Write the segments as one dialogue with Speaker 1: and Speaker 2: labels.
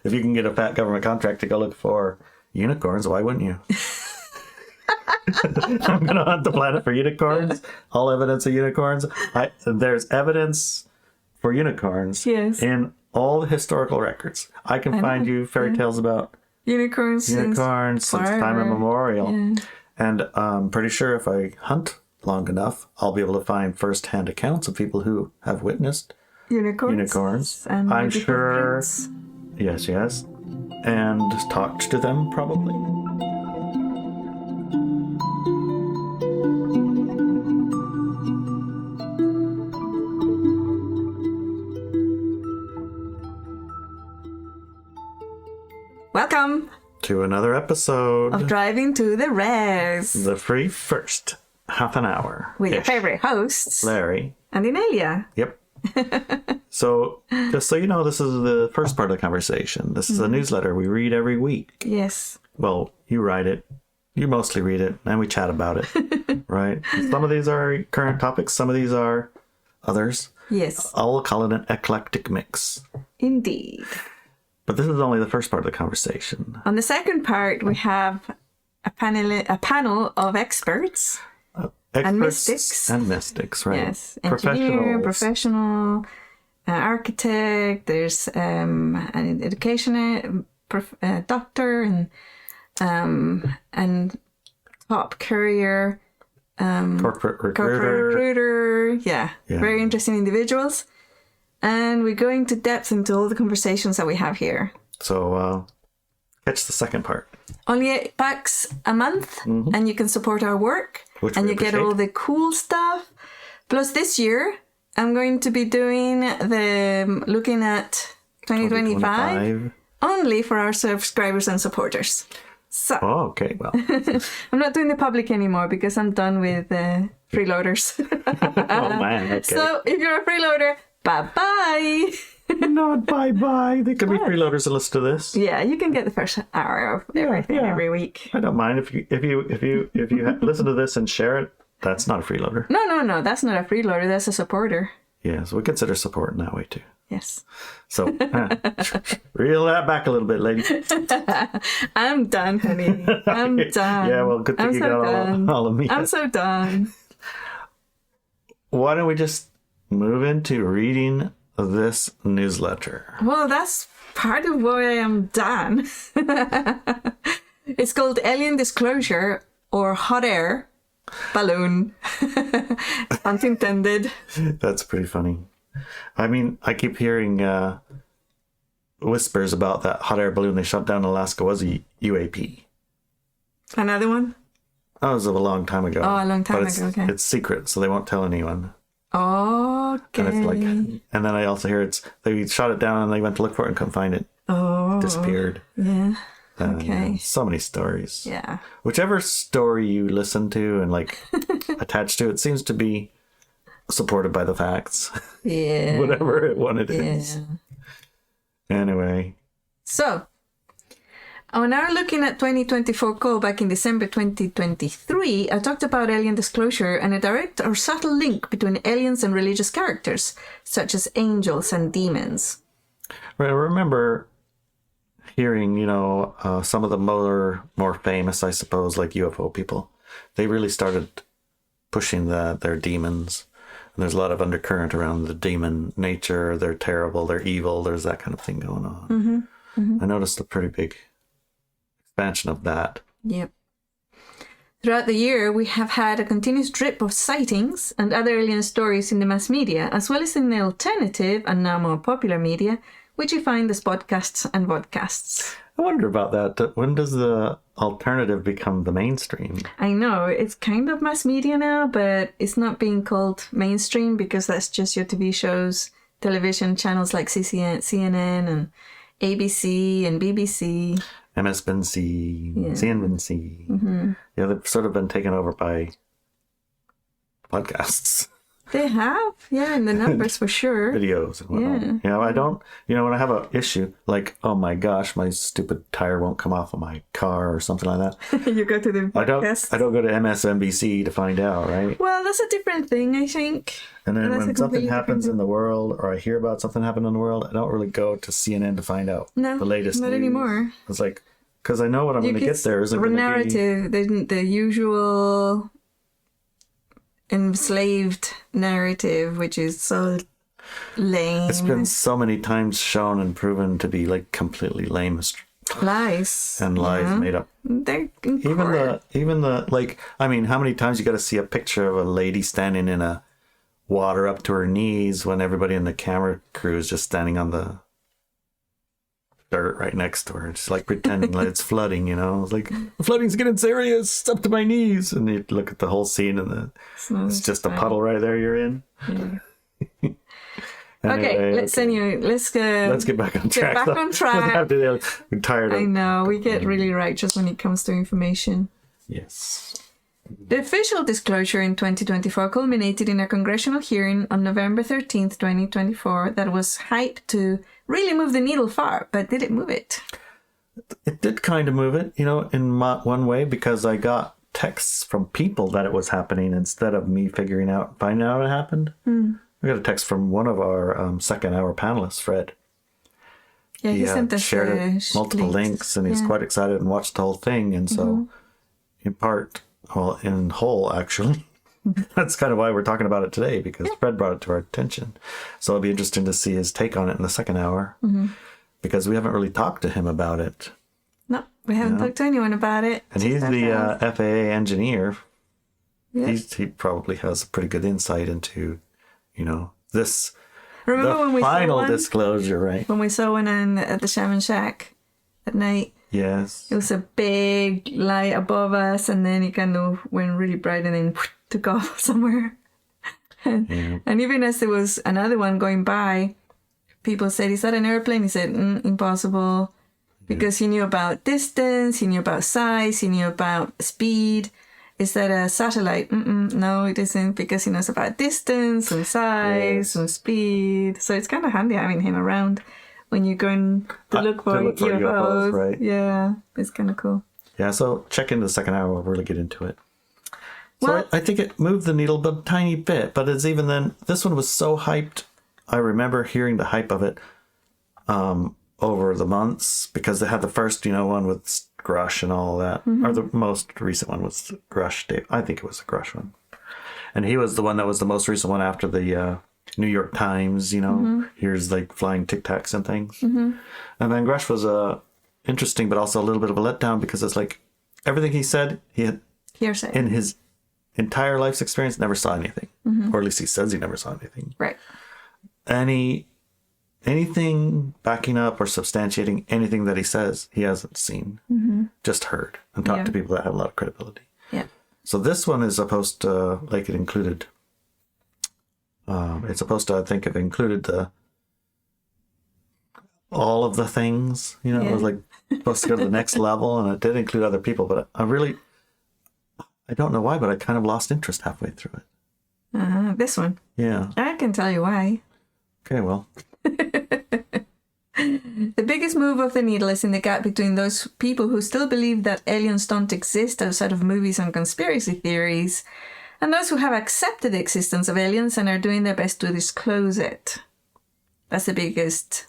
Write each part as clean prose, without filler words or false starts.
Speaker 1: if you can get a fat government contract to go look for unicorns, why wouldn't you? I'm going to hunt the planet for unicorns. All evidence of unicorns. There's evidence for unicorns in all the historical records. I can find you fairy tales about
Speaker 2: unicorns since
Speaker 1: time immemorial. Yeah. And I'm pretty sure if I hunt long enough, I'll be able to find first-hand accounts of people who have witnessed unicorns.
Speaker 2: And
Speaker 1: I'm sure. Yes. And talked to them, probably.
Speaker 2: Welcome
Speaker 1: to another episode
Speaker 2: of Driving to the Res.
Speaker 1: The free first half an hour.
Speaker 2: With your favorite hosts,
Speaker 1: Larry
Speaker 2: and Inelia.
Speaker 1: Yep. So, just so you know, this is the first part of the conversation. This is a newsletter we read every week.
Speaker 2: Yes.
Speaker 1: Well, you write it. You mostly read it, and we chat about it. Right? Some of these are current topics. Some of these are others.
Speaker 2: Yes.
Speaker 1: I'll call it an eclectic mix.
Speaker 2: Indeed. But
Speaker 1: this is only the first part of the conversation.
Speaker 2: On the second part, we have a panel of experts and mystics.
Speaker 1: And mystics, right?
Speaker 2: Yes. Engineer, professional, architect, there's an education doctor and top courier,
Speaker 1: corporate recruiter.
Speaker 2: Yeah, very interesting individuals. And we go into depth into all the conversations that we have here.
Speaker 1: So catch the second part.
Speaker 2: Only $8 a month, and you can support our work. And you get all the cool stuff. Plus this year, I'm going to be looking at 2025 only for our subscribers and supporters. So,
Speaker 1: okay, well.
Speaker 2: I'm not doing the public anymore because I'm done with freeloaders.
Speaker 1: Oh, man, okay.
Speaker 2: So if you're a freeloader, bye-bye.
Speaker 1: Not bye-bye. They could be freeloaders and listen to this.
Speaker 2: Yeah, you can get the first hour of everything every week.
Speaker 1: I don't mind if you listen to this and share it. That's not a freeloader.
Speaker 2: No, that's not a freeloader. That's a supporter.
Speaker 1: Yeah, so we consider support in that way too.
Speaker 2: Yes.
Speaker 1: So reel that back a little bit, lady.
Speaker 2: I'm done, honey. I'm done.
Speaker 1: Yeah, well, good thing you got all of me.
Speaker 2: I'm so done.
Speaker 1: Why don't we just move into reading this newsletter?
Speaker 2: Well, that's part of why I am done. It's called Alien Disclosure or Hot Air Balloon. Pun intended.
Speaker 1: That's pretty funny. I mean, I keep hearing whispers about that hot air balloon they shot down in Alaska was a UAP.
Speaker 2: Another one?
Speaker 1: That was a long time ago.
Speaker 2: Oh, a long time ago, okay.
Speaker 1: It's secret, so they won't tell anyone.
Speaker 2: Okay.
Speaker 1: And it's and then I also hear they shot it down and they went to look for it and couldn't find it.
Speaker 2: Oh.
Speaker 1: Disappeared.
Speaker 2: Yeah. Okay.
Speaker 1: So many stories.
Speaker 2: Yeah.
Speaker 1: Whichever story you listen to and attached to it seems to be supported by the facts.
Speaker 2: Yeah.
Speaker 1: Whatever one it is. Anyway.
Speaker 2: So, on our looking at 2024 call back in December 2023, I talked about alien disclosure and a direct or subtle link between aliens and religious characters, such as angels and demons.
Speaker 1: Right, I remember hearing, some of the more famous, I suppose, like UFO people. They really started pushing their demons. And there's a lot of undercurrent around the demon nature. They're terrible, they're evil. There's that kind of thing going on.
Speaker 2: Mm-hmm. Mm-hmm.
Speaker 1: I noticed a pretty big expansion of that.
Speaker 2: Yep. Throughout the year, we have had a continuous drip of sightings and other alien stories in the mass media, as well as in the alternative and now more popular media, which you find as podcasts and vodcasts.
Speaker 1: I wonder about that. When does the alternative become the mainstream? I
Speaker 2: know, it's kind of mass media now, but it's not being called mainstream because that's just your TV shows, television channels like CNN and ABC and BBC.
Speaker 1: MSNBC, CNBC. Mm-hmm. Yeah, they've sort of been taken over by podcasts.
Speaker 2: They have, yeah, in the numbers for sure.
Speaker 1: Videos and whatnot. Yeah, I don't, when I have an issue, like, oh my gosh, my stupid tire won't come off of my car or something like that.
Speaker 2: You go to the podcast.
Speaker 1: I don't go to MSNBC to find out, right?
Speaker 2: Well, that's a different thing, I think.
Speaker 1: And then when something happens in the world, or I hear about something happening in the world, I don't really go to CNN to find out the latest
Speaker 2: not
Speaker 1: news.
Speaker 2: Anymore.
Speaker 1: It's like, because I know what I'm going to get there isn't going to be...
Speaker 2: narrative, the usual enslaved narrative, which is so lame.
Speaker 1: It's been so many times shown and proven to be like completely lame
Speaker 2: lies
Speaker 1: and lies made up.
Speaker 2: They're
Speaker 1: even the like, I mean, how many times you got to see a picture of a lady standing in a water up to her knees when everybody in the camera crew is just standing on the dirt right next to her, just like pretending like it's flooding, It's like, the flooding's getting serious, up to my knees, and you look at the whole scene and it's just a puddle right there you're in.
Speaker 2: Yeah. Anyway, let's get back on track.
Speaker 1: We're tired of...
Speaker 2: I know, we get really righteous when it comes to information.
Speaker 1: Yes.
Speaker 2: The official disclosure in 2024 culminated in a congressional hearing on November 13th, 2024 that was hyped to really move the needle far, but did it move it?
Speaker 1: It did kind of move it, in one way, because I got texts from people that it was happening instead of me finding out it happened. I got a text from one of our second hour panelists, Fred.
Speaker 2: Yeah, he sent us
Speaker 1: shared multiple links, and he's quite excited and watched the whole thing. And so, in whole, actually, that's kind of why we're talking about it today, because Fred brought it to our attention. So it'll be interesting to see his take on it in the second hour, because we haven't really talked to him about it.
Speaker 2: No, we haven't talked to anyone about it.
Speaker 1: And he's the FAA engineer. Yeah. He probably has a pretty good insight into, this.
Speaker 2: Remember when we
Speaker 1: final
Speaker 2: saw one?
Speaker 1: Disclosure, right?
Speaker 2: When we saw one at the Shaman Shack at night.
Speaker 1: Yes.
Speaker 2: It was a big light above us, and then it kind of went really bright and then took off somewhere. And even as there was another one going by, people said, "Is that an airplane?" He said, "Impossible." Because he knew about distance, he knew about size, he knew about speed. Is that a satellite? No, it isn't, because he knows about distance and size and speed. So it's kind of handy having him around when you're going to look for UFOs. Right? Yeah, it's kind of cool.
Speaker 1: Yeah, so check into the second hour. We'll really get into it. So I think it moved the needle but a tiny bit. But it's even then, this one was so hyped. I remember hearing the hype of it over the months, because they had the first, one with Grush and all that. Or the most recent one was Grush. Dave. I think it was the Grush one. And he was the one that was the most recent one after the New York Times, here's like flying Tic Tacs and things. And then Grush was interesting, but also a little bit of a letdown, because it's like everything he said, he had
Speaker 2: hearsay
Speaker 1: in his entire life's experience never saw anything. Or at least he says he never saw anything.
Speaker 2: Right.
Speaker 1: Anything backing up or substantiating anything that he says, he hasn't seen, just heard and talked to people that have a lot of credibility.
Speaker 2: Yeah.
Speaker 1: So this one is supposed to, like, it included, it's supposed to, I think, have included all of the things, it was like supposed to go to the next level, and it did include other people, but I don't know why, but I kind of lost interest halfway through it.
Speaker 2: This one?
Speaker 1: Yeah.
Speaker 2: I can tell you why.
Speaker 1: Okay, well.
Speaker 2: The biggest move of the needle is in the gap between those people who still believe that aliens don't exist outside of movies and conspiracy theories, and those who have accepted the existence of aliens and are doing their best to disclose it. That's the biggest.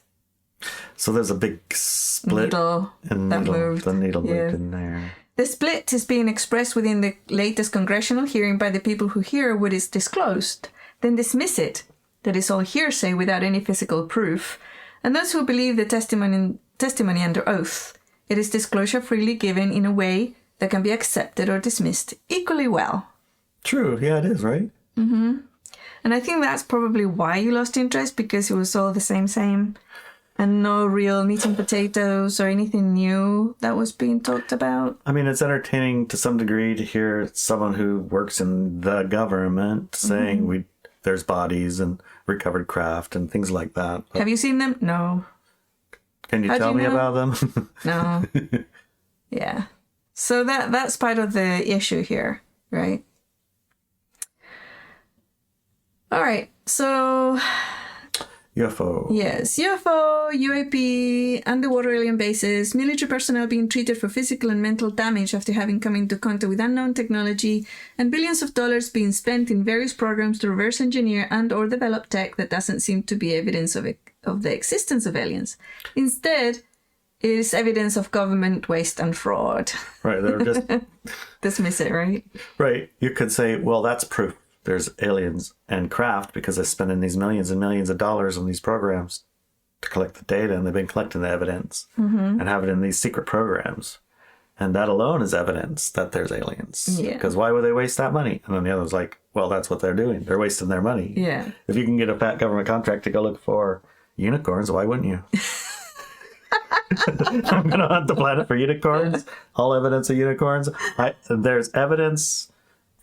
Speaker 1: So there's a big split.
Speaker 2: Needle that moved.
Speaker 1: The needle moved in there.
Speaker 2: The split is being expressed within the latest congressional hearing by the people who hear what is disclosed, then dismiss it, that is all hearsay without any physical proof, and those who believe the testimony under oath. It is disclosure freely given in a way that can be accepted or dismissed equally well.
Speaker 1: True, yeah, it is, right?
Speaker 2: And I think that's probably why you lost interest, because it was all the same, and no real meat and potatoes or anything new that was being talked about.
Speaker 1: I mean, it's entertaining to some degree to hear someone who works in the government saying there's bodies and recovered craft and things like that. But
Speaker 2: have you seen them? No.
Speaker 1: Can you tell me about them?
Speaker 2: No. Yeah. So that's part of the issue here, right? All right. So
Speaker 1: UFO.
Speaker 2: yes, UFO, UAP, underwater alien bases, military personnel being treated for physical and mental damage after having come into contact with unknown technology, and billions of dollars being spent in various programs to reverse engineer and or develop tech that doesn't seem to be evidence of the existence of aliens. Instead, it is evidence of government waste and fraud.
Speaker 1: Right, they're just...
Speaker 2: Dismiss it, right?
Speaker 1: Right, you could say, well, that's proof there's aliens and craft because they're spending these millions and millions of dollars on these programs to collect the data, and they've been collecting the evidence and have it in these secret programs. And that alone is evidence that there's aliens.
Speaker 2: Yeah.
Speaker 1: Because why would they waste that money? And then the other's like, well, that's what they're doing. They're wasting their money.
Speaker 2: Yeah.
Speaker 1: If you can get a fat government contract to go look for unicorns, why wouldn't you? I'm going to hunt the planet for unicorns. All evidence of unicorns. There's evidence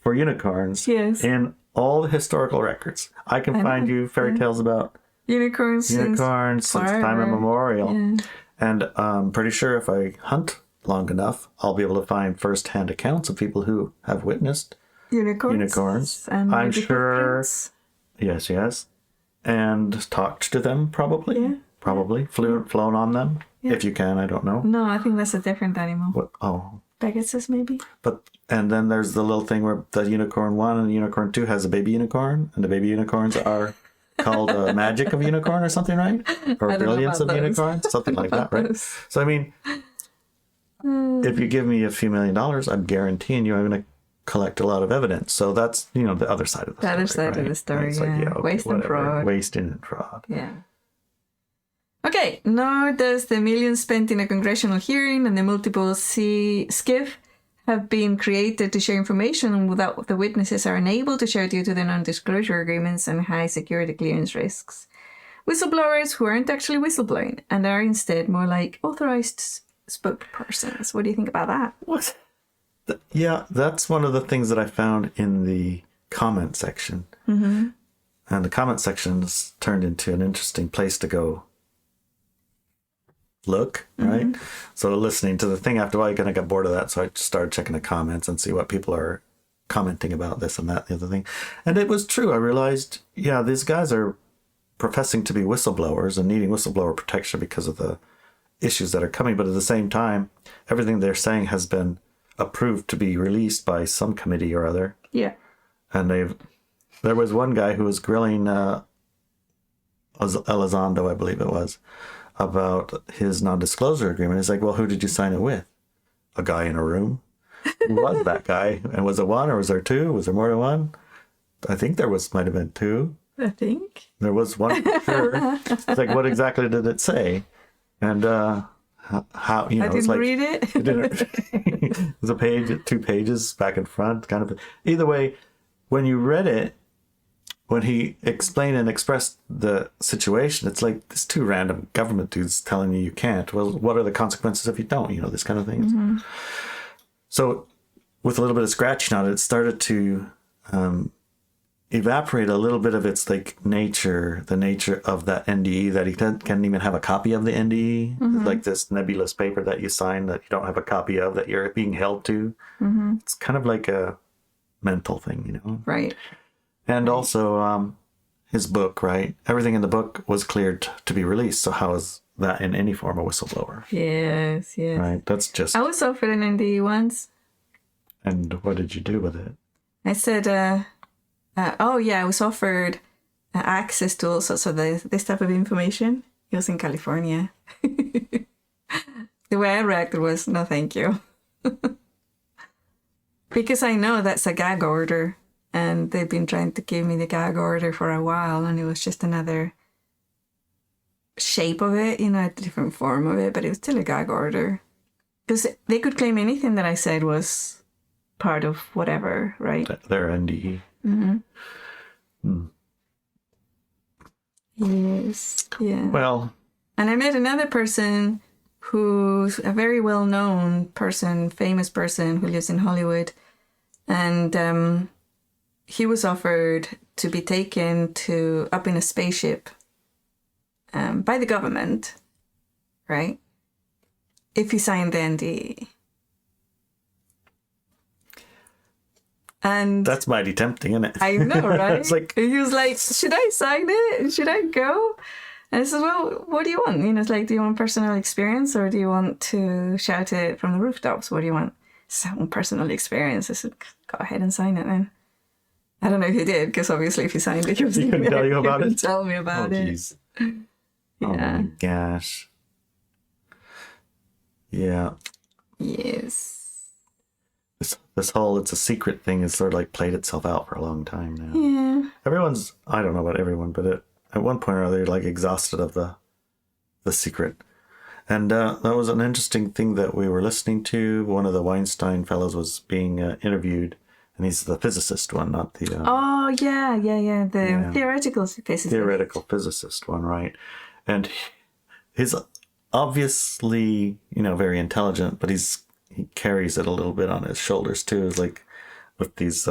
Speaker 1: for unicorns in all the historical records. I can find you fairy tales about
Speaker 2: unicorns
Speaker 1: since time immemorial. Yeah. And I'm pretty sure if I hunt long enough, I'll be able to find first-hand accounts of people who have witnessed unicorns.
Speaker 2: And
Speaker 1: I'm sure. Yes. And talked to them, probably. Yeah. Probably. Flown on them. Yeah. If you can, I don't know.
Speaker 2: No, I think that's a different animal.
Speaker 1: What? Oh.
Speaker 2: Pegasus, maybe?
Speaker 1: And then there's the little thing where the unicorn 1 and the unicorn 2 has a baby unicorn, and the baby unicorns are called magic of unicorn or something, right? Or brilliance of unicorn, something like that, right? So, I mean, if you give me a few $1 million, I'm guaranteeing you I'm going to collect a lot of evidence. So that's, the other side of the story.
Speaker 2: The other side of the story,
Speaker 1: right?
Speaker 2: yeah. Like, waste and fraud.
Speaker 1: Wasting and fraud.
Speaker 2: Yeah. Okay, nor does the millions spent in a congressional hearing and the multiple SCIF have been created to share information without the witnesses are unable to share due to the non-disclosure agreements and high security clearance risks. Whistleblowers who aren't actually whistleblowing and are instead more like authorized spokespersons. What do you think about that?
Speaker 1: What? Yeah, that's one of the things that I found in the comment section. Mm-hmm. And the comment section has turned into an interesting place to go look, right? Mm-hmm. So listening to the thing after a while, you kind of got bored of that. So I just started checking the comments and see what people are commenting about this and that, the other thing. And it was true. I realized, yeah, these guys are professing to be whistleblowers and needing whistleblower protection because of the issues that are coming. But at the same time, everything they're saying has been approved to be released by some committee or other.
Speaker 2: Yeah.
Speaker 1: And there was one guy who was grilling Elizondo, I believe it was, about his non-disclosure agreement. He's like, well, who did you sign it with? A guy in a room? Who was that guy? And was it one or was there two? Was there more than one? I think might have been two.
Speaker 2: I think.
Speaker 1: There was one for sure. It's like, what exactly did it say? And how,
Speaker 2: I didn't read it.
Speaker 1: It was a page, 2 pages back and front, kind of. Either way, when you read it, when he explained and expressed the situation, it's like this 2 random government dudes telling you can't. Well, what are the consequences if you don't? This kind of thing. Mm-hmm. So with a little bit of scratching on it, it started to evaporate a little bit of its the nature of that NDE, that he can't even have a copy of the NDE. Mm-hmm. Like this nebulous paper that you sign that you don't have a copy of, that you're being held to. Mm-hmm. It's kind of like a mental thing,
Speaker 2: Right.
Speaker 1: And also his book, right? Everything in the book was cleared to be released. So how is that in any form a whistleblower?
Speaker 2: Yes.
Speaker 1: Right? That's just...
Speaker 2: I was offered an NDE once.
Speaker 1: And what did you do with it?
Speaker 2: I said, I was offered access to also this type of information. It was in California. The way I reacted was, no, thank you. Because I know that's a gag order. And they've been trying to give me the gag order for a while, and it was just another shape of it, a different form of it, but it was still a gag order. Because they could claim anything that I said was part of whatever, right?
Speaker 1: Their NDE.
Speaker 2: Mm-hmm. Yes, yeah.
Speaker 1: Well...
Speaker 2: And I met another person who's a very well-known person, famous person who lives in Hollywood, and... he was offered to be taken up in a spaceship by the government, right? If he signed the NDE. And
Speaker 1: that's mighty tempting, isn't it?
Speaker 2: I know, right?
Speaker 1: It's like,
Speaker 2: he was like, should I sign it? Should I go? And I said, well, what do you want? It's like, do you want personal experience or do you want to shout it from the rooftops? What do you want? So I want personal experience. I said, go ahead and sign it then. I don't know if he did, because obviously if he signed it, he
Speaker 1: couldn't tell you about it.
Speaker 2: Tell me about it.
Speaker 1: Geez.
Speaker 2: Yeah.
Speaker 1: Oh my gosh. Yeah.
Speaker 2: Yes.
Speaker 1: This whole it's a secret thing has sort of like played itself out for a long time now.
Speaker 2: Yeah.
Speaker 1: Everyone's, I don't know about everyone, but at one point or other, like exhausted of the secret. And that was an interesting thing that we were listening to. One of the Weinstein fellows was being interviewed, and he's the physicist one, not the... The
Speaker 2: theoretical physicist.
Speaker 1: Theoretical physicist one, right. And he's obviously, very intelligent, but he carries it a little bit on his shoulders too, like with these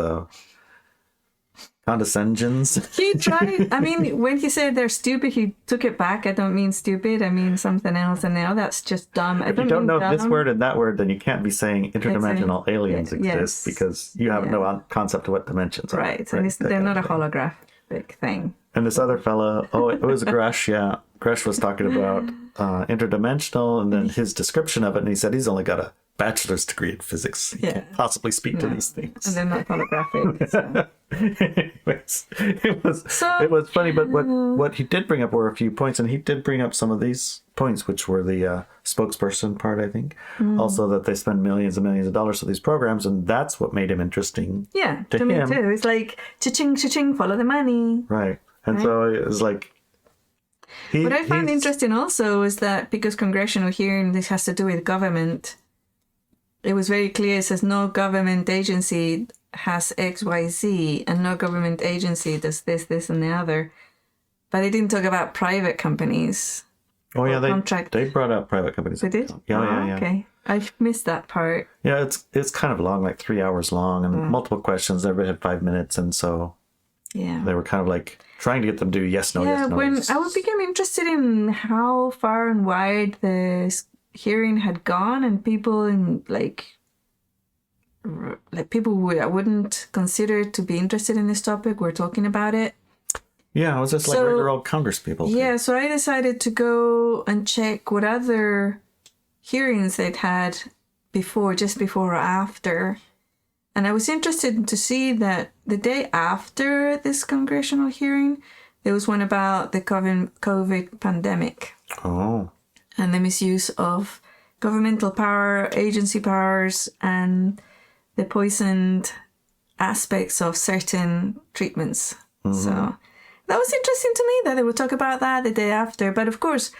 Speaker 1: condescensions.
Speaker 2: He tried. I mean, when he said they're stupid, he took it back. I don't mean stupid. I mean something else. And now that's just dumb.
Speaker 1: If you don't know this word and that word, then you can't be saying interdimensional aliens exist because you have no concept of what dimensions are.
Speaker 2: Right. And they're not a holographic thing.
Speaker 1: And this other fella, it was Gresh, yeah. Gresh was talking about interdimensional and then his description of it. And he said he's only got a bachelor's degree in physics. He can't possibly speak to these things.
Speaker 2: And they're not holographic. So.
Speaker 1: Anyways, it was funny, but what he did bring up were a few points, and he did bring up some of these points, which were the spokesperson part, I think. Also that they spend millions and millions of dollars for these programs, and that's what made him interesting.
Speaker 2: Yeah, to me too. It's like, cha-ching, cha-ching, follow the money.
Speaker 1: Right. And so it was like...
Speaker 2: What I found interesting also is that because congressional hearing, this has to do with government... It was very clear. It says no government agency has XYZ and no government agency does this, and the other. But they didn't talk about private companies.
Speaker 1: Oh, yeah, they brought up private companies.
Speaker 2: They did? Yeah. Okay. I missed that part.
Speaker 1: Yeah, it's kind of long, like 3 hours long, and multiple questions. Everybody had 5 minutes, and so they were kind of like trying to get them to do yes, no, yes, no.
Speaker 2: When I became interested in how far and wide the hearing had gone, and people in like people who I wouldn't consider to be interested in this topic were talking about it.
Speaker 1: Yeah, it was just like regular old Congress people.
Speaker 2: Yeah, so I decided to go and check what other hearings they'd had before, just before or after. And I was interested to see that the day after this congressional hearing, there was one about the COVID pandemic.
Speaker 1: Oh.
Speaker 2: And the misuse of governmental power, agency powers, and the poisoned aspects of certain treatments. Mm-hmm. So that was interesting to me that they would talk about that the day after. But of course,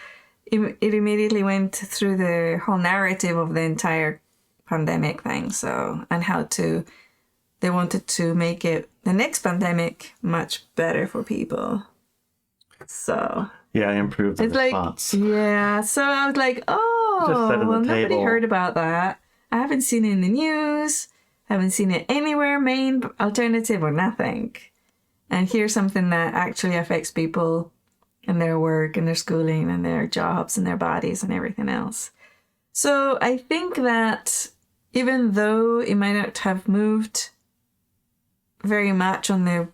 Speaker 2: it immediately went through the whole narrative of the entire pandemic thing. So, and how they wanted to make it, the next pandemic, much better for people. So...
Speaker 1: Yeah, improve the response.
Speaker 2: So I was like, nobody heard about that. I haven't seen it in the news. I haven't seen it anywhere, main, alternative, or nothing. And here's something that actually affects people and their work and their schooling and their jobs and their bodies and everything else. So I think that even though it might not have moved very much on the,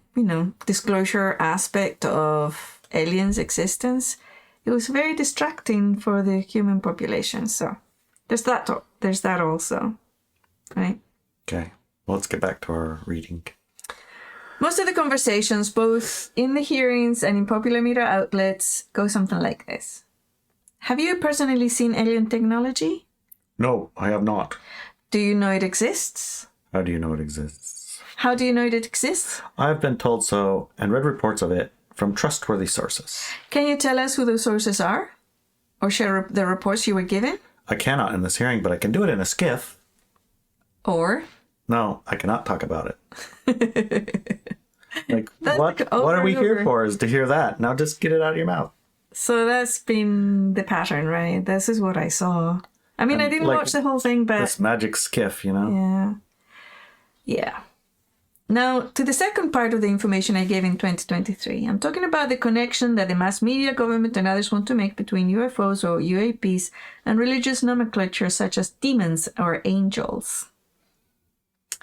Speaker 2: disclosure aspect of aliens' existence, it was very distracting for the human population. So there's that also, right?
Speaker 1: Okay, well, let's get back to our reading.
Speaker 2: Most of the conversations, both in the hearings and in popular media outlets, go something like this. Have you personally seen alien technology?
Speaker 1: No, I have not.
Speaker 2: Do you know it exists?
Speaker 1: How do you know it exists?
Speaker 2: How do you know it exists?
Speaker 1: I've been told so and read reports of it from trustworthy sources.
Speaker 2: Can you tell us who those sources are? Or share the reports you were given?
Speaker 1: I cannot in this hearing, but I can do it in a skiff.
Speaker 2: Or?
Speaker 1: No, I cannot talk about it. What are we here for is to hear that. Now just get it out of your mouth.
Speaker 2: So that's been the pattern, right? This is what I saw. I mean, I didn't watch the whole thing, but...
Speaker 1: This magic skiff, Yeah.
Speaker 2: Yeah. Now, to the second part of the information I gave in 2023, I'm talking about the connection that the mass media, government, and others want to make between UFOs or UAPs and religious nomenclature such as demons or angels.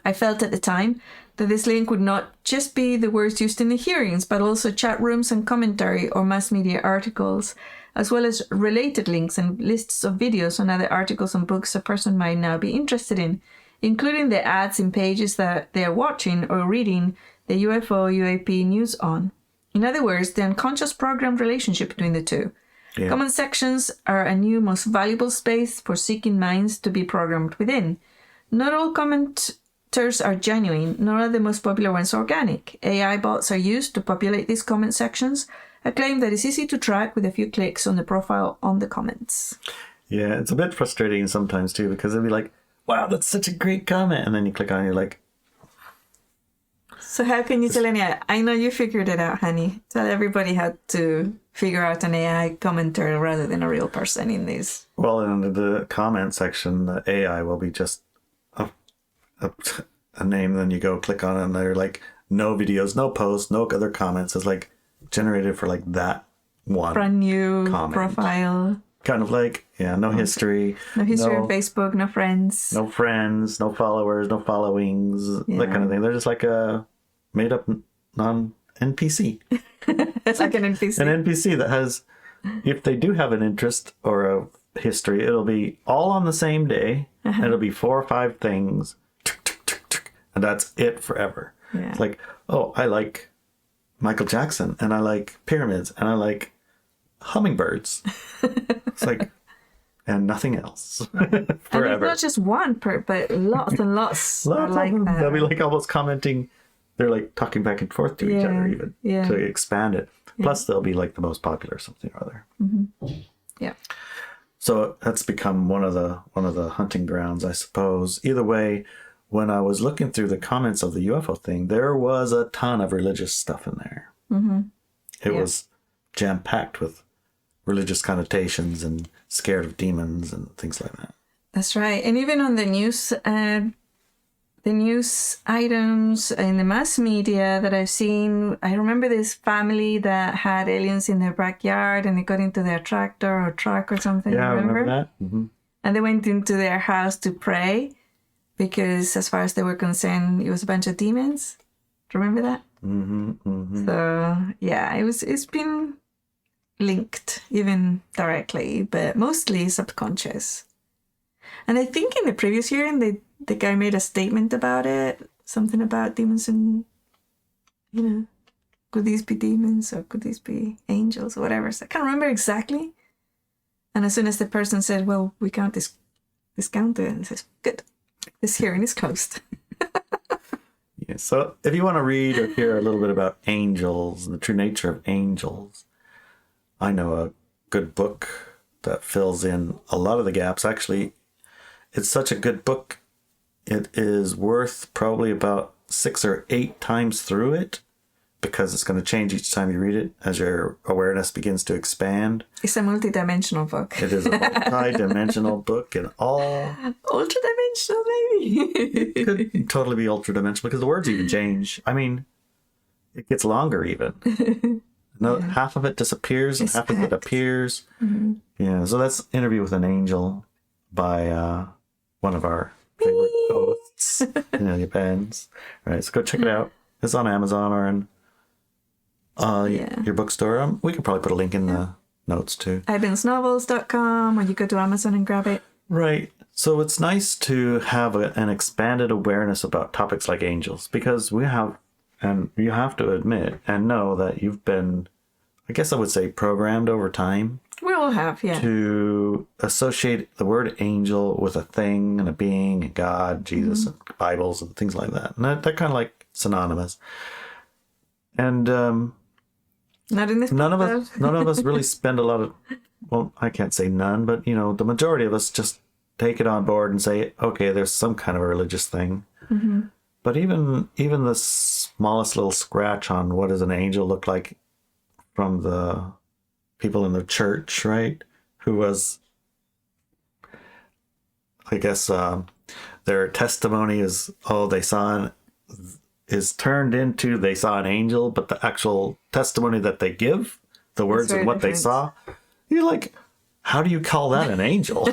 Speaker 2: I felt at the time that this link would not just be the words used in the hearings, but also chat rooms and commentary or mass media articles, as well as related links and lists of videos on other articles and books a person might now be interested in, including the ads in pages that they are watching or reading the UFO UAP news on. In other words, the unconscious programmed relationship between the two. Yeah. Comment sections are a new, most valuable space for seeking minds to be programmed within. Not all commenters are genuine, nor are the most popular ones organic. AI bots are used to populate these comment sections, a claim that is easy to track with a few clicks on the profile on the comments.
Speaker 1: Yeah, it's a bit frustrating sometimes too, because it'll be like, wow, that's such a great comment. And then you click on it and you're like...
Speaker 2: So how can you tell an AI? I know you figured it out, honey. Tell everybody how to figure out an AI commenter rather than a real person in this.
Speaker 1: Well, in the comment section, the AI will be just a name. Then you go click on it and they're like, no videos, no posts, no other comments. It's like generated for like that one
Speaker 2: brand new
Speaker 1: comment.
Speaker 2: Profile.
Speaker 1: Kind of like, yeah, no history.
Speaker 2: No history on Facebook, no friends.
Speaker 1: No friends, no followers, no followings, that kind of thing. They're just like a made up non-NPC.
Speaker 2: It's like an NPC.
Speaker 1: An NPC that has, if they do have an interest or a history, it'll be all on the same day. And it'll be 4 or 5 things. And that's it forever.
Speaker 2: Yeah.
Speaker 1: It's like, oh, I like Michael Jackson and I like pyramids and I like hummingbirds. It's like, and nothing else. Forever.
Speaker 2: And it's not just one but lots and lots.
Speaker 1: Lots
Speaker 2: like
Speaker 1: of them.
Speaker 2: that.
Speaker 1: They'll be like almost commenting. They're like talking back and forth to each other even to expand it. Plus they'll be like the most popular something or other.
Speaker 2: Mm-hmm. Yeah.
Speaker 1: So that's become one of the hunting grounds, I suppose. Either way, when I was looking through the comments of the UFO thing, there was a ton of religious stuff in there.
Speaker 2: Mm-hmm.
Speaker 1: It was jam-packed with religious connotations and scared of demons and things like that.
Speaker 2: That's right. And even on the news items in the mass media that I've seen, I remember this family that had aliens in their backyard and they got into their tractor or truck or something.
Speaker 1: Yeah, I remember that. Mm-hmm.
Speaker 2: And they went into their house to pray because as far as they were concerned, it was a bunch of demons. Do you remember that?
Speaker 1: Mm-hmm, mm-hmm.
Speaker 2: So, yeah, it's been linked even directly, but mostly subconscious. And I think in the previous hearing, the guy made a statement about it, something about demons and, could these be demons or could these be angels or whatever. So I can't remember exactly. And as soon as the person said, well, we can't discount it, and says, good, this hearing is closed.
Speaker 1: Yeah, so if you want to read or hear a little bit about angels and the true nature of angels, I know a good book that fills in a lot of the gaps. Actually, it's such a good book. It is worth probably about 6 or 8 times through it because it's going to change each time you read it as your awareness begins to expand.
Speaker 2: It's a multidimensional book.
Speaker 1: It is a multidimensional book and all...
Speaker 2: Ultra-dimensional, maybe.
Speaker 1: It could totally be ultra-dimensional because the words even change. I mean, it gets longer even. No, half of it disappears and half of it appears. Mm-hmm. Yeah, so that's Interview with an Angel by one of our favorite hosts, Inelia Benz. All right, so go check it out. It's on Amazon or in your bookstore. We could probably put a link in the notes too.
Speaker 2: ibensnovels.com, or you go to Amazon and grab it. Right.
Speaker 1: So it's nice to have an expanded awareness about topics like angels because we have, and you have to admit and know that you've been, I guess I would say, programmed over time.
Speaker 2: We all have, yeah.
Speaker 1: To associate the word angel with a thing and a being, and God, Jesus, and Bibles and things like that. And they're kind of like synonymous. And
Speaker 2: not in this
Speaker 1: none of us really spend a lot of, well, I can't say none, but the majority of us just take it on board and say, okay, there's some kind of a religious thing. Mm-hmm. But even the smallest little scratch on what does an angel look like from the people in the church, right? Who was, I guess, their testimony is, they saw is turned into they saw an angel, but the actual testimony that they give, the words and what they saw, you're like, How do you call that an angel?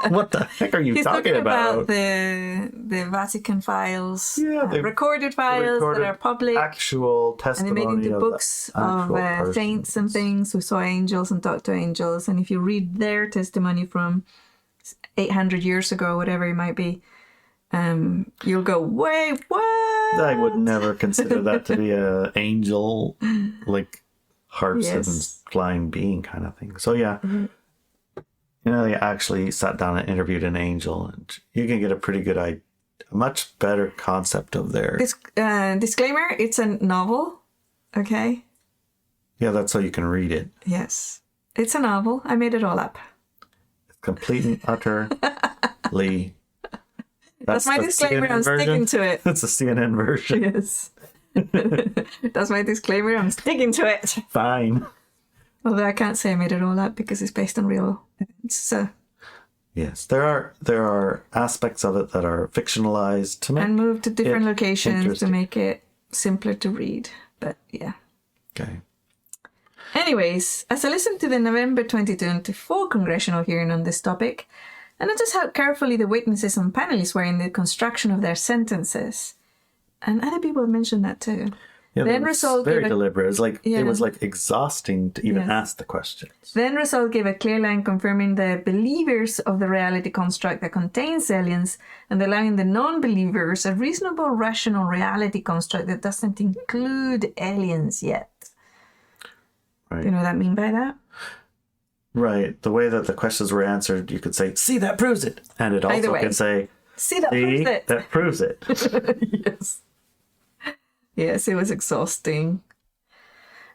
Speaker 1: What the heck are you talking about?
Speaker 2: The Vatican files,
Speaker 1: the
Speaker 2: recorded files that are public.
Speaker 1: Actual testimony.
Speaker 2: And they made into books of saints and things who saw angels and talked to angels. And if you read their testimony from 800 years ago, whatever it might be, you'll go, wait, what?
Speaker 1: I would never consider that to be an angel, like hearts and flying being kind of thing. So yeah. They actually sat down and interviewed an angel, and you can get a pretty good idea, a much better concept of their...
Speaker 2: Disclaimer, it's a novel, okay?
Speaker 1: Yeah, that's how you can read it.
Speaker 2: Yes. It's a novel. I made it all up.
Speaker 1: It's complete and utterly...
Speaker 2: That's my disclaimer, I'm sticking to it.
Speaker 1: That's a CNN version.
Speaker 2: Yes. That's my disclaimer, I'm sticking to it.
Speaker 1: Fine.
Speaker 2: Although I can't say I made it all up because it's based on real events. So.
Speaker 1: Yes, there are aspects of it that are fictionalized to make
Speaker 2: and moved to different locations to make it simpler to read. But yeah.
Speaker 1: Okay.
Speaker 2: Anyways, as I listened to the November 2024 congressional hearing on this topic, I noticed how carefully the witnesses and panelists were in the construction of their sentences, and other people mentioned that too.
Speaker 1: Yeah, then Result very deliberate. It was like exhausting to even ask the questions.
Speaker 2: Then Result gave a clear line confirming the believers of the reality construct that contains aliens and allowing the non-believers a reasonable, rational reality construct that doesn't include aliens yet. Right. Do you know what I mean by that?
Speaker 1: Right. The way that the questions were answered, you could say, "See, that proves it," and it also can say,
Speaker 2: "See, that proves it."
Speaker 1: That proves it.
Speaker 2: Yes. Yes, it was exhausting.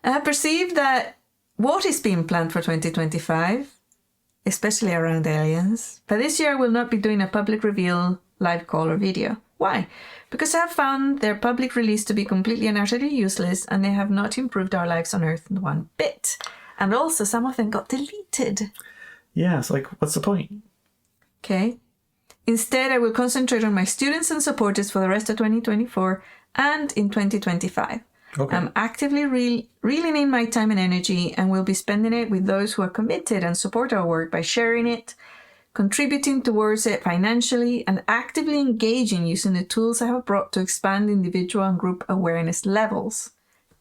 Speaker 2: I perceived that what is being planned for 2025, especially around aliens, but this year I will not be doing a public reveal, live call or video. Why? Because I have found their public release to be completely and utterly useless, and they have not improved our lives on Earth one bit. And also some of them got deleted.
Speaker 1: Yeah, it's like, what's the point?
Speaker 2: Okay. Instead, I will concentrate on my students and supporters for the rest of 2024 and in 2025. Okay. I'm actively reeling in my time and energy and will be spending it with those who are committed and support our work by sharing it, contributing towards it financially, and actively engaging using the tools I have brought to expand individual and group awareness levels.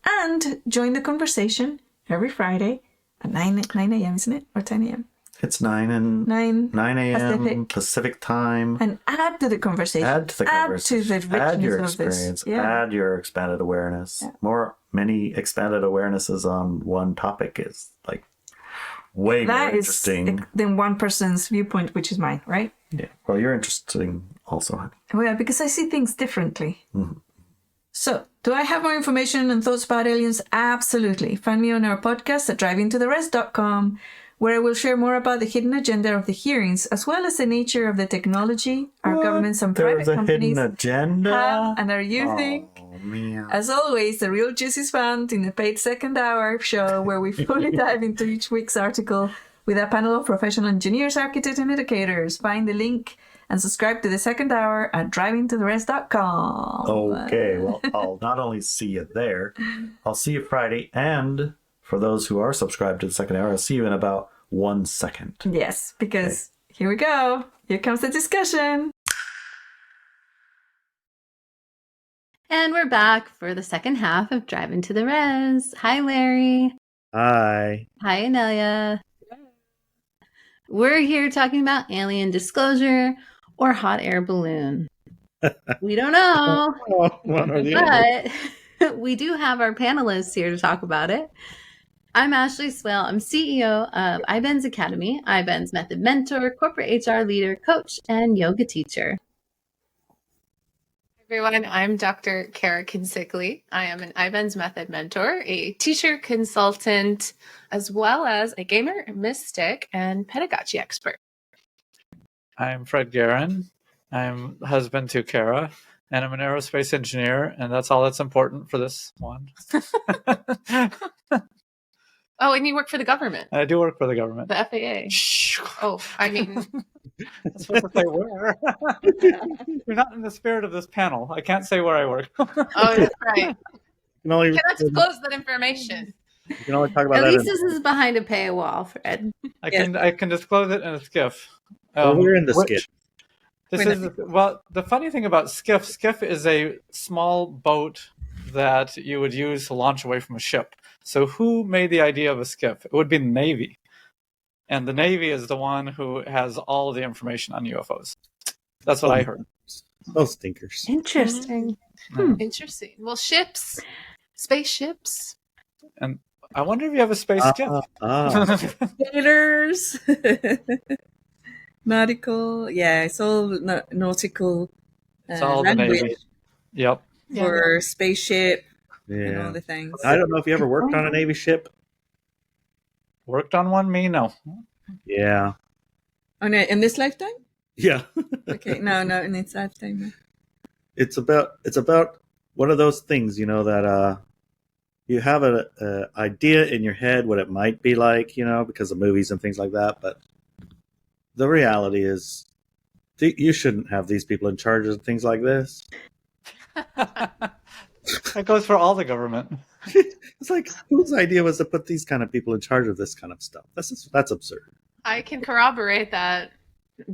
Speaker 2: And join the conversation every Friday at 9 a.m., isn't it? Or 10 a.m.?
Speaker 1: It's 9 a.m. Pacific time.
Speaker 2: And add to the conversation.
Speaker 1: Add to the richness
Speaker 2: add
Speaker 1: your experience. Add your expanded awareness. Yeah. Many expanded awarenesses on one topic is like way more interesting
Speaker 2: than one person's viewpoint, which is mine, right?
Speaker 1: Yeah. Well, you're interesting also, honey.
Speaker 2: Oh, yeah, because I see things differently. Mm-hmm. So, do I have more information and thoughts about aliens? Absolutely. Find me on our podcast at drivingtotherest.com, where I will share more about the hidden agenda of the hearings, as well as the nature of the technology our governments and private companies
Speaker 1: hidden agenda?
Speaker 2: have and are using.
Speaker 1: Oh, man.
Speaker 2: As always, the real juice is found in the paid second hour show, where we fully dive into each week's article with a panel of professional engineers, architects, and educators. Find the link and subscribe to the second hour at drivingtotherest.com.
Speaker 1: Okay, well, I'll not only see you there, I'll see you Friday, and for those who are subscribed to the second hour, I'll see you in about 1 second.
Speaker 2: Yes, because here we go. Here comes the discussion.
Speaker 3: And we're back for the second half of Driving to the Res. Hi, Larry.
Speaker 1: Hi.
Speaker 3: Hi, Inelia. We're here talking about alien disclosure or hot air balloon. We don't know, but we do have our panelists here to talk about it. I'm Ashley Swale. I'm CEO of iBenz Academy, iBenz Method Mentor, Corporate HR Leader, Coach, and Yoga Teacher.
Speaker 4: Everyone, I'm Dr. Kara Kinsickly. I am an iBenz Method Mentor, a teacher consultant, as well as a gamer, mystic, and pedagogy expert.
Speaker 5: I'm Fred Guerin. I'm husband to Kara, and I'm an aerospace engineer, and that's all that's important for this one.
Speaker 4: Oh, and you work for the government.
Speaker 5: I do work for the government.
Speaker 4: The FAA.
Speaker 5: Shh.
Speaker 4: Oh, I mean...
Speaker 5: That's supposed to say where. You're not in the spirit of this panel. I can't say where I work.
Speaker 4: Oh, that's right. Cannot disclose that information.
Speaker 6: You can only talk about
Speaker 3: At
Speaker 6: that.
Speaker 3: least this is behind a paywall, Fred.
Speaker 5: I can disclose it in a skiff.
Speaker 6: Well, we're in the
Speaker 5: which-
Speaker 6: skit.
Speaker 5: This is the funny thing about skiff. Skiff is a small boat that you would use to launch away from a ship. So who made the idea of a skiff? It would be the Navy, and the Navy is the one who has all the information on UFOs. That's what I heard.
Speaker 6: Those stinkers.
Speaker 3: Interesting.
Speaker 4: Interesting. Well, spaceships.
Speaker 5: And I wonder if you have a space skiff.
Speaker 2: Sailors, nautical. Yeah, it's all nautical
Speaker 5: It's all the
Speaker 2: language
Speaker 5: Navy. Yep.
Speaker 2: for spaceship and all
Speaker 6: Yeah.
Speaker 2: the things.
Speaker 6: I don't know if you ever worked on a Navy ship.
Speaker 5: Worked on one? Me? No.
Speaker 6: Yeah.
Speaker 2: Oh no, in this lifetime?
Speaker 6: Yeah.
Speaker 2: Okay, no, in this lifetime. No.
Speaker 6: It's about one of those things, that you have a idea in your head what it might be like, because of movies and things like that. But the reality is, you shouldn't have these people in charge of things like this.
Speaker 5: That goes for all the government.
Speaker 6: It's like, whose idea was to put these kind of people in charge of this kind of stuff? That's absurd.
Speaker 4: I can corroborate that.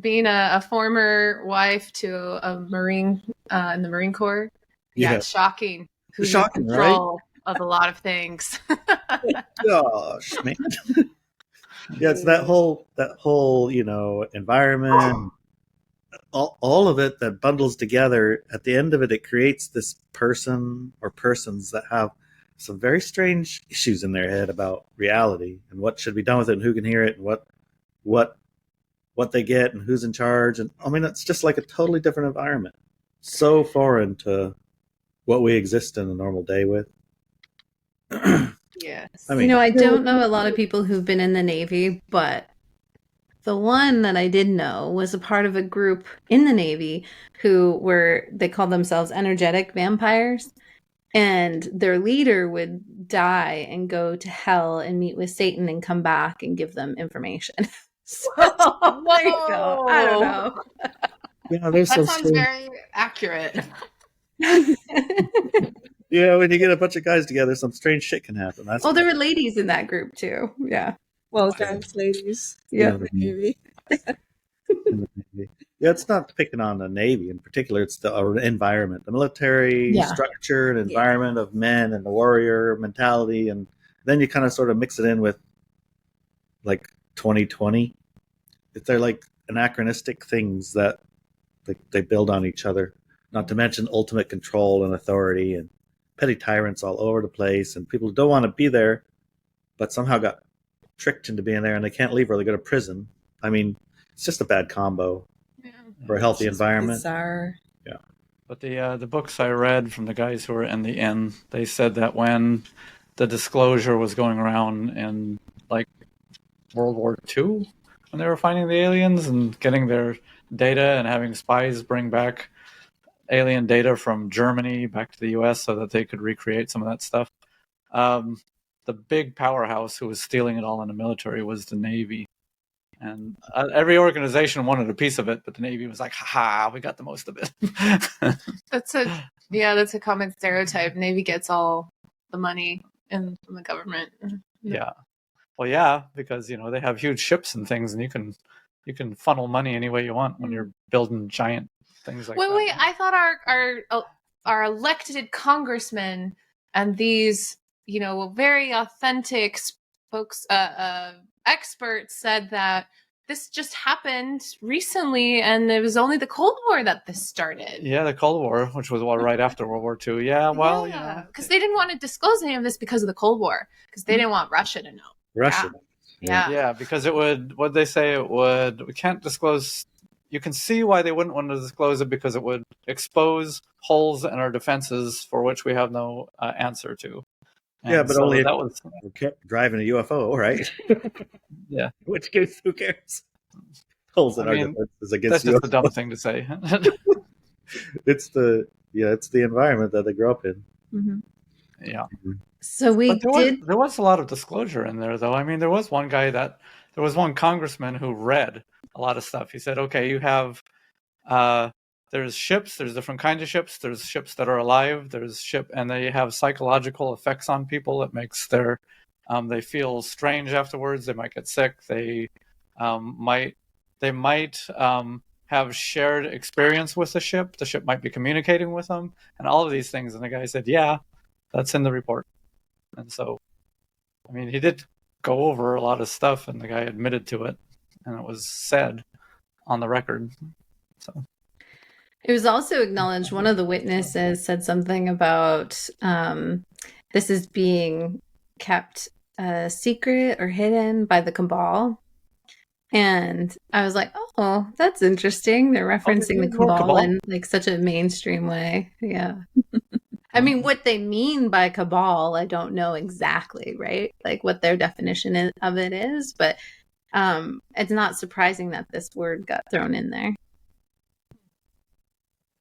Speaker 4: Being a former wife to a Marine in the Marine Corps, it's shocking. Who's in control of a lot of things.
Speaker 6: Gosh, man. Yeah, it's that whole environment, all of it that bundles together. At the end of it, it creates this person or persons that have some very strange issues in their head about reality and what should be done with it and who can hear it and what they get and who's in charge. And I mean, it's just like a totally different environment. So foreign to what we exist in a normal day with.
Speaker 4: Yes.
Speaker 6: I mean,
Speaker 3: I don't know a lot of people who've been in the Navy, but the one that I did know was a part of a group in the Navy they called themselves energetic vampires. And their leader would die and go to hell and meet with Satan and come back and give them information. So, there you go. I don't know.
Speaker 6: there's
Speaker 4: That
Speaker 6: some
Speaker 4: sounds very accurate.
Speaker 6: Yeah, when you get a bunch of guys together, some strange shit can happen.
Speaker 3: There were ladies in that group too. Yeah.
Speaker 2: Well, thanks, ladies.
Speaker 3: Yeah.
Speaker 2: Maybe.
Speaker 6: Yeah, it's not picking on the Navy in particular. It's the environment, the military structure and environment of men and the warrior mentality. And then you kind of sort of mix it in with like 2020. They're like anachronistic things that they build on each other, not to mention ultimate control and authority and petty tyrants all over the place. And people don't want to be there, but somehow got tricked into being there and they can't leave or they go to prison. I mean, it's just a bad combo for a healthy environment.
Speaker 2: Bizarre.
Speaker 6: Yeah.
Speaker 5: But the books I read from the guys who were in the inn, they said that when the disclosure was going around in like World War II, when they were finding the aliens and getting their data and having spies bring back alien data from Germany back to the US so that they could recreate some of that stuff. The big powerhouse who was stealing it all in the military was the Navy. And every organization wanted a piece of it, but the Navy was like, "Ha, we got the most of it."
Speaker 4: That's a common stereotype. Navy gets all the money from the government.
Speaker 5: Yeah. Well, yeah, because they have huge ships and things, and you can funnel money any way you want when you're building giant things like that.
Speaker 4: Wait! I thought our elected congressmen and these very authentic folks, experts said that this just happened recently, and it was only the Cold War that this started.
Speaker 5: Yeah, the Cold War, which was right after World War II. Yeah, well,
Speaker 4: because they didn't want to disclose any of this because of the Cold War, because they didn't want Russia to know.
Speaker 6: Russia.
Speaker 4: Yeah.
Speaker 5: Because it would. What they say it would. We can't disclose. You can see why they wouldn't want to disclose it, because it would expose holes in our defenses for which we have no answer to. And
Speaker 6: yeah, but
Speaker 5: so
Speaker 6: only
Speaker 5: that was
Speaker 6: kept driving a UFO, right?
Speaker 5: Yeah.
Speaker 6: Which case, who cares? Holes in our defenses against
Speaker 5: that's just
Speaker 6: UFO.
Speaker 5: a dumb thing to say.
Speaker 6: It's the environment that they grew up in.
Speaker 2: Mm-hmm.
Speaker 5: Yeah.
Speaker 3: So
Speaker 5: there was a lot of disclosure in there, though. I mean, there was one congressman who read a lot of stuff. He said, "Okay, you have there's ships. There's different kinds of ships. There's ships that are alive. And they have psychological effects on people. It makes their They feel strange afterwards. They might get sick. They might have shared experience with the ship. The ship might be communicating with them, and all of these things. And the guy said, "Yeah, that's in the report." And so, I mean, he did go over a lot of stuff, and the guy admitted to it, and it was said on the record. So
Speaker 3: it was also acknowledged. One of the witnesses said something about this is being kept secret or hidden by the cabal. And I was like, oh, that's interesting. They're referencing the cabal in like such a mainstream way. Yeah. I mean, what they mean by cabal, I don't know exactly, right? Like what their definition of it is, but it's not surprising that this word got thrown in there.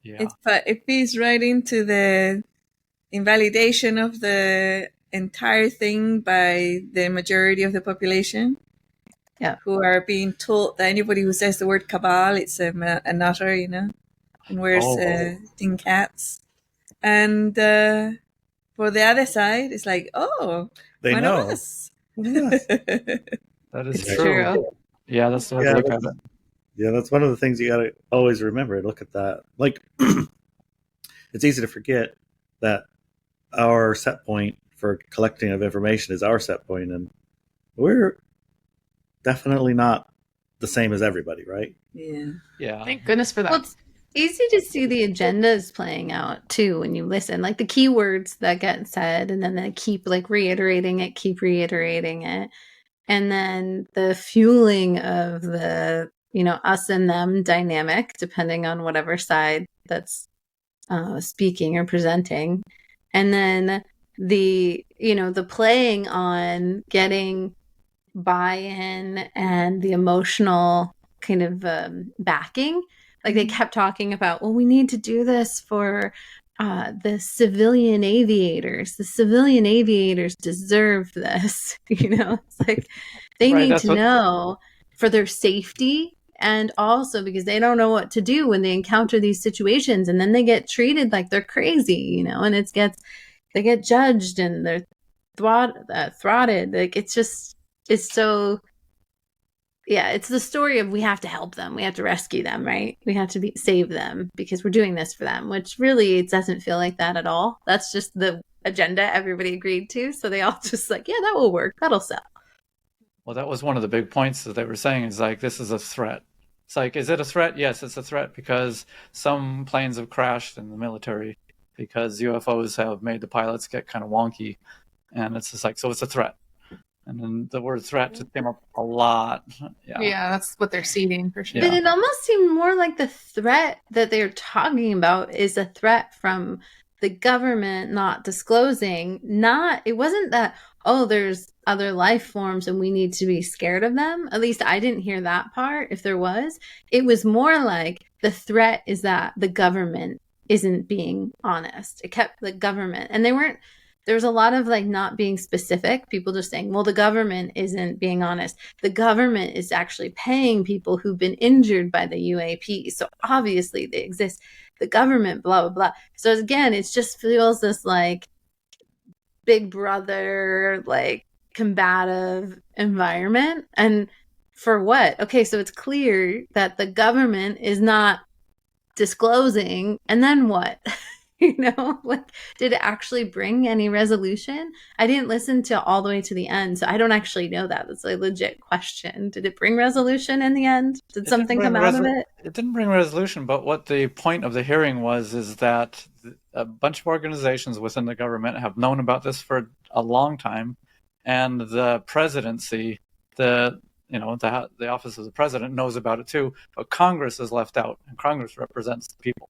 Speaker 2: Yeah. It feeds right into the invalidation of the entire thing by the majority of the population.
Speaker 3: Yeah.
Speaker 2: Who are being told that anybody who says the word cabal, it's a nutter, you know, and wears tin cats. And for the other side, it's like, oh,
Speaker 6: they know.
Speaker 5: That is true. Yeah, that's the way to look at it.
Speaker 6: Yeah, that's one of the things you got to always remember. Look at that. Like, it's easy to forget that our set point for collecting of information is our set point, and we're definitely not the same as everybody, right?
Speaker 4: Yeah. Thank goodness for that.
Speaker 3: Well, it's easy to see the agendas playing out too when you listen, like the keywords that get said, and then they keep like reiterating it, and then the fueling of the us and them dynamic, depending on whatever side that's speaking or presenting, and then the the playing on getting buy-in and the emotional kind of backing. Like they kept talking about, well, we need to do this for the civilian aviators. The civilian aviators deserve this. It's like they need to know for their safety, and also because they don't know what to do when they encounter these situations, and then they get treated like they're crazy, and they get judged and they're throttled. Like it's so, yeah, it's the story of we have to help them. We have to rescue them, right? We have to save them because we're doing this for them, which really it doesn't feel like that at all. That's just the agenda everybody agreed to. So they all just like, yeah, that will work. That'll sell.
Speaker 5: Well, that was one of the big points that they were saying is like, this is a threat. It's like, is it a threat? Yes, it's a threat because some planes have crashed in the military because UFOs have made the pilots get kind of wonky. And it's just like, so it's a threat. And then the word threat just came up a lot.
Speaker 4: Yeah, that's what they're seeing for sure.
Speaker 3: But it almost seemed more like the threat that they're talking about is a threat from the government not disclosing. It wasn't that, oh, there's other life forms and we need to be scared of them. At least I didn't hear that part. If there was, it was more like the threat is that the government isn't being honest. It kept the government, and there was a lot of like not being specific, people just saying, well, the government isn't being honest. The government is actually paying people who've been injured by the UAP. So obviously they exist. The government, blah, blah, blah. So again, it just feels this like big brother, like combative environment. And for what? Okay, so it's clear that the government is not disclosing. And then what? Like, did it actually bring any resolution? I didn't listen to all the way to the end, so I don't actually know that. That's a legit question. Did it bring resolution in the end? Did something come out of it?
Speaker 5: It didn't bring resolution, but what the point of the hearing was is that a bunch of organizations within the government have known about this for a long time, and the presidency, the office of the president knows about it too, but Congress is left out, and Congress represents the people.